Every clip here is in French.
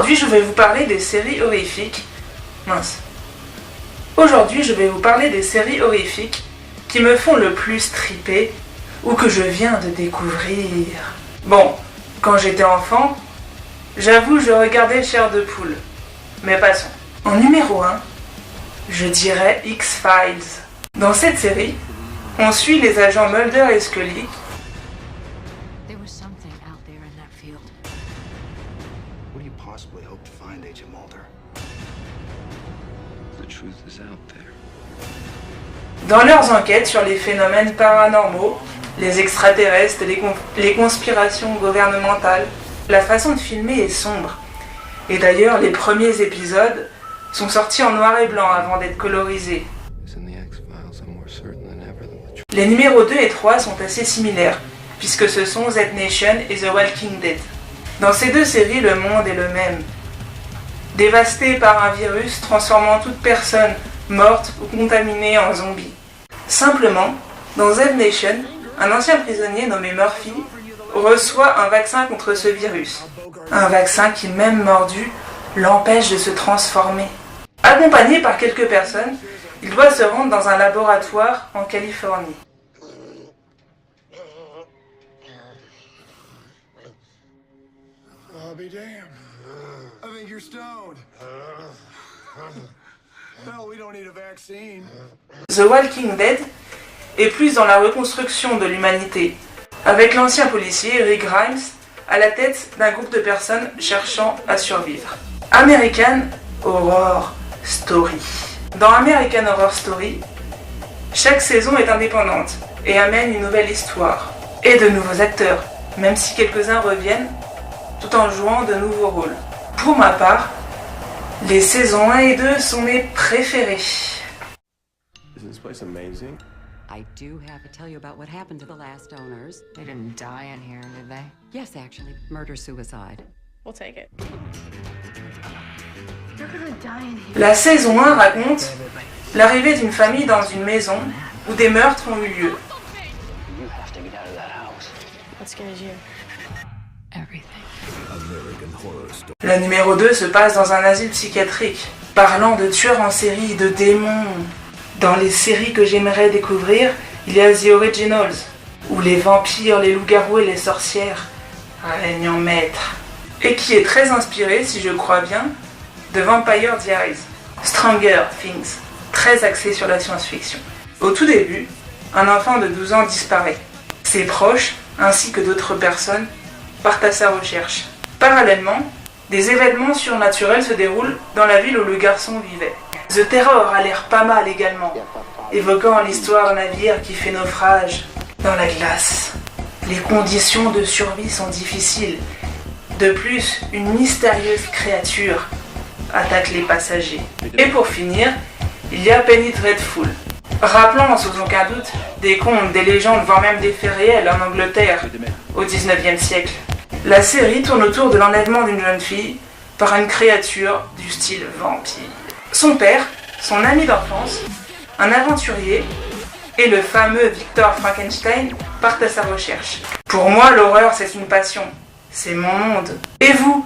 Aujourd'hui, je vais vous parler des séries horrifiques. Aujourd'hui, je vais vous parler des séries horrifiques qui me font le plus triper ou que je viens de découvrir. Bon, quand j'étais enfant, j'avoue, je regardais Chair de poule. Mais passons. En numéro 1, je dirais X-Files. Dans cette série, on suit les agents Mulder et Scully dans leurs enquêtes sur les phénomènes paranormaux, les extraterrestres, les conspirations gouvernementales. La façon de filmer est sombre. Et d'ailleurs, les premiers épisodes sont sortis en noir et blanc avant d'être colorisés. Les numéros 2 et 3 sont assez similaires, puisque ce sont Z Nation et The Walking Dead. Dans ces deux séries, le monde est le même. Dévasté par un virus transformant toute personne morte ou contaminée en zombie. Simplement, dans Z Nation, un ancien prisonnier nommé Murphy reçoit un vaccin contre ce virus. Un vaccin qui, même mordu, l'empêche de se transformer. Accompagné par quelques personnes, il doit se rendre dans un laboratoire en Californie. I'll be damned. I think you're stoned. No, we don't need a vaccine. The Walking Dead est plus dans la reconstruction de l'humanité, avec l'ancien policier Rick Grimes à la tête d'un groupe de personnes cherchant à survivre. American Horror Story. Dans American Horror Story, chaque saison est indépendante et amène une nouvelle histoire et de nouveaux acteurs, même si quelques-uns reviennent tout en jouant de nouveaux rôles. Pour ma part, les saisons 1 et 2 sont mes préférées. Isn't this place amazing? I do have to tell you about what happened to the last owners. They didn't die in here, did they? Yes, actually, murder-suicide. We'll take it. They're gonna die in here. La saison 1 raconte l'arrivée d'une famille dans une maison où des meurtres ont eu lieu. What scares you? Everything. Le numéro 2 se passe dans un asile psychiatrique, parlant de tueurs en série, de démons. Dans les séries que j'aimerais découvrir, il y a The Originals, où les vampires, les loups-garous et les sorcières règnent en maître. Et qui est très inspiré, si je crois bien, de Vampire Diaries, Stranger Things, très axé sur la science-fiction. Au tout début, un enfant de 12 ans disparaît. Ses proches, ainsi que d'autres personnes, partent à sa recherche. Parallèlement, des événements surnaturels se déroulent dans la ville où le garçon vivait. The Terror a l'air pas mal également, évoquant l'histoire d'un navire qui fait naufrage dans la glace. Les conditions de survie sont difficiles. De plus, une mystérieuse créature attaque les passagers. Et pour finir, il y a Penny Dreadful, rappelant sans aucun doute des contes, des légendes, voire même des faits réels en Angleterre au XIXe siècle. La série tourne autour de l'enlèvement d'une jeune fille par une créature du style vampire. Son père, son ami d'enfance, un aventurier et le fameux Victor Frankenstein partent à sa recherche. Pour moi, l'horreur, c'est une passion. C'est mon monde. Et vous,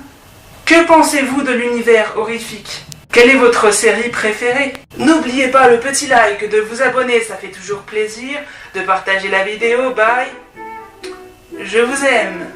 que pensez-vous de l'univers horrifique ? Quelle est votre série préférée ? N'oubliez pas le petit like, de vous abonner, ça fait toujours plaisir, de partager la vidéo, bye. Je vous aime.